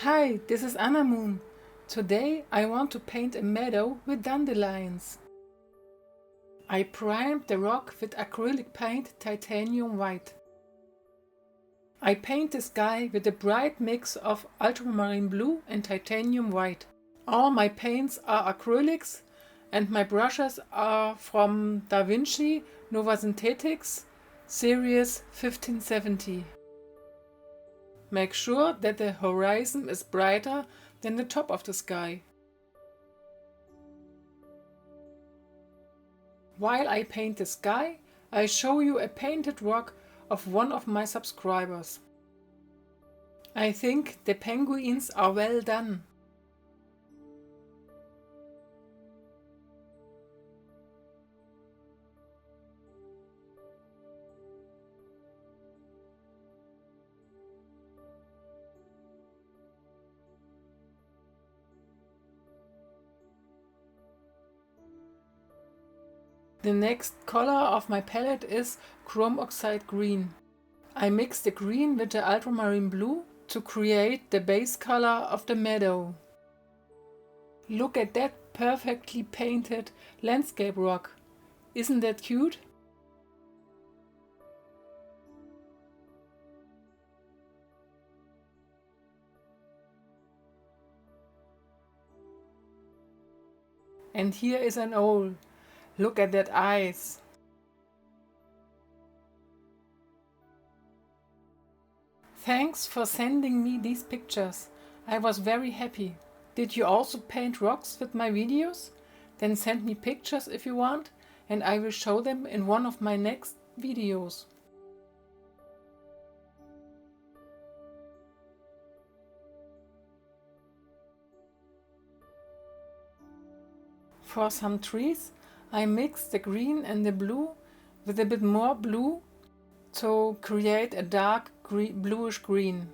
Hi, this is Annamoon. Today I want to paint a meadow with dandelions. I primed the rock with acrylic paint titanium white. I paint the sky with a bright mix of ultramarine blue and titanium white. All my paints are acrylics and my brushes are from DaWanda Nova Synthetics series 1570. Make sure that the horizon is brighter than the top of the sky. While I paint the sky, I show you a painted rock of one of my subscribers. I think the penguins are well done. The next color of my palette is chrome oxide green. I mix the green with the ultramarine blue to create the base color of the meadow. Look at that perfectly painted landscape rock. Isn't that cute? And here is an owl. Look at that eyes. Thanks for sending me these pictures. I was very happy. Did you also paint rocks with my videos? Then send me pictures if you want, and I will show them in one of my next videos. For some trees, I mixed the green and the blue with a bit more blue to create a dark bluish green.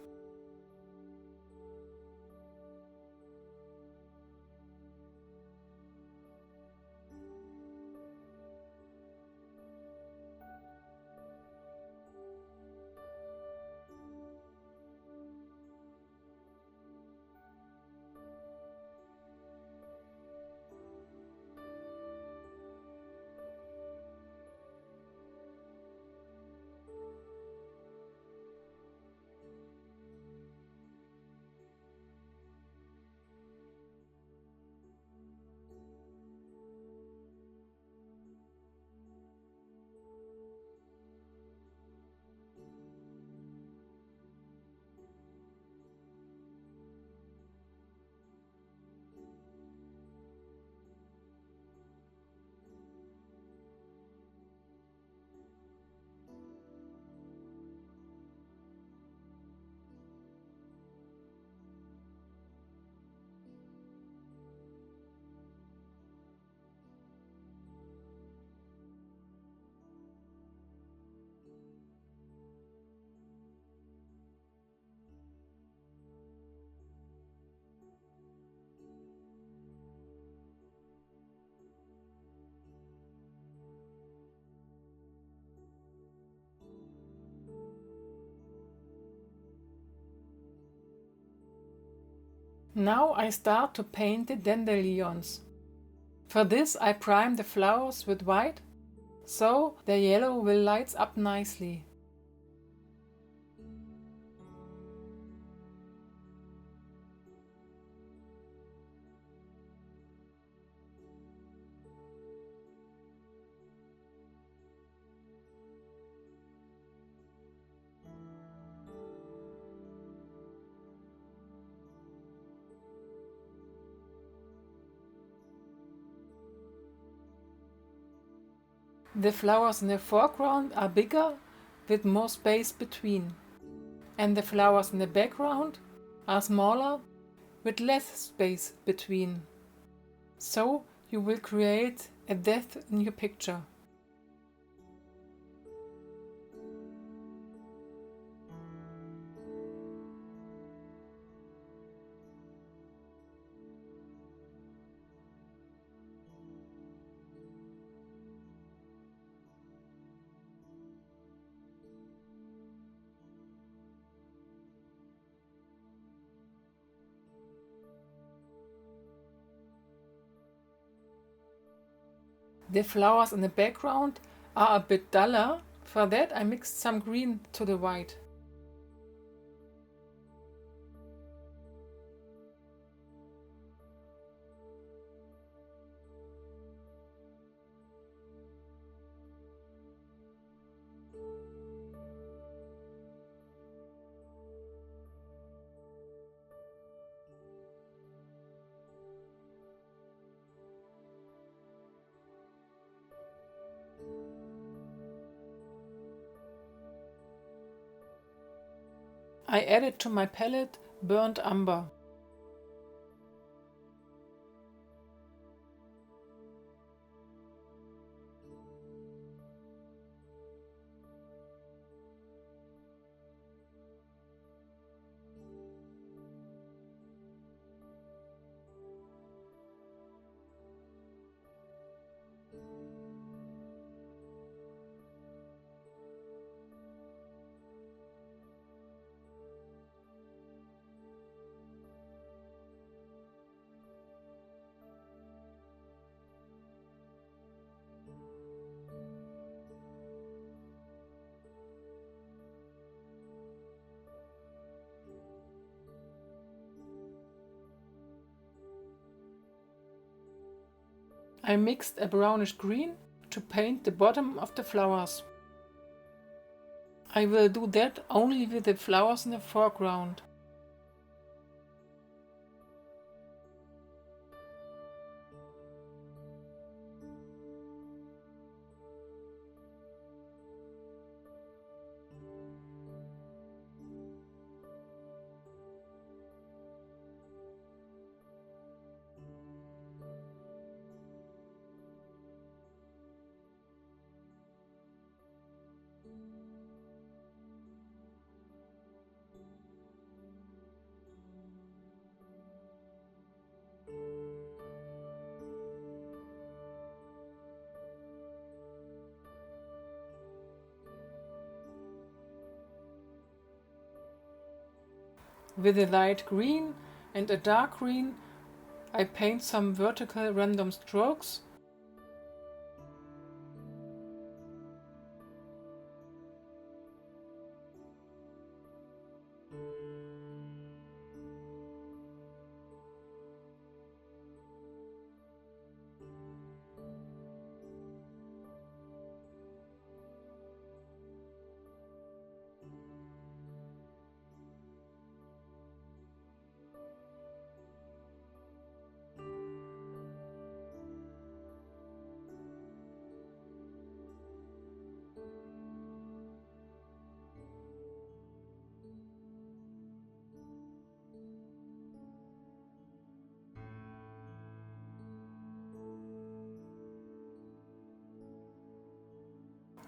Now I start to paint the dandelions. For this I prime the flowers with white, so the yellow will light up nicely. The flowers in the foreground are bigger with more space between, and the flowers in the background are smaller with less space between. So you will create a depth in your picture. The flowers in the background are a bit duller. For that I mixed some green to the white. I added to my palette burnt umber. I mixed a brownish green to paint the bottom of the flowers. I will do that only with the flowers in the foreground. With a light green and a dark green, I paint some vertical random strokes.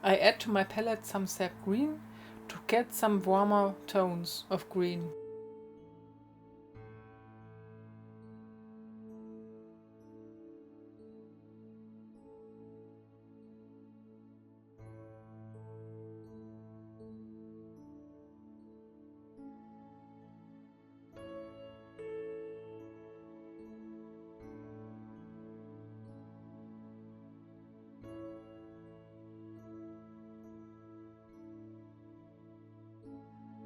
I add to my palette some sap green to get some warmer tones of green.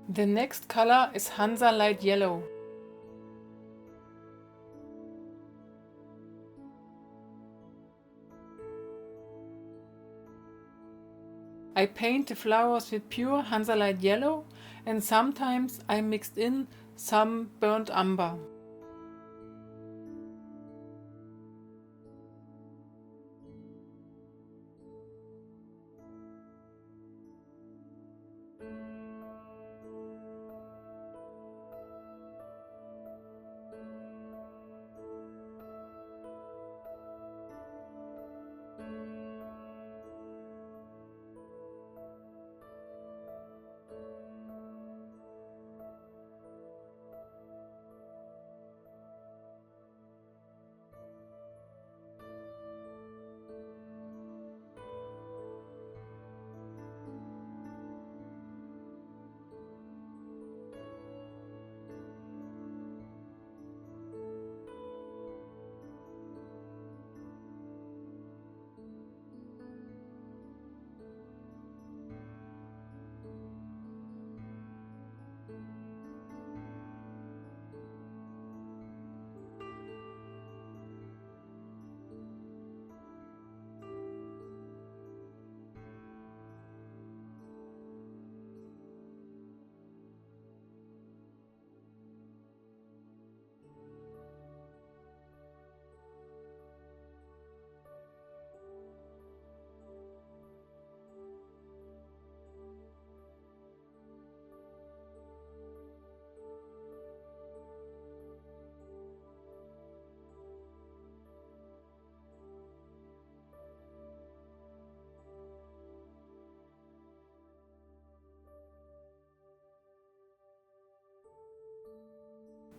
The next color is Hansa Light Yellow. I paint the flowers with pure Hansa Light Yellow and sometimes I mixed in some burnt umber.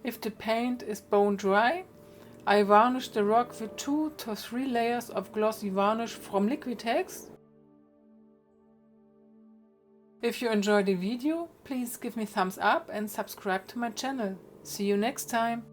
If the paint is bone dry, I varnish the rock with 2 to 3 layers of glossy varnish from Liquitex. If you enjoyed the video, please give me thumbs up and subscribe to my channel. See you next time!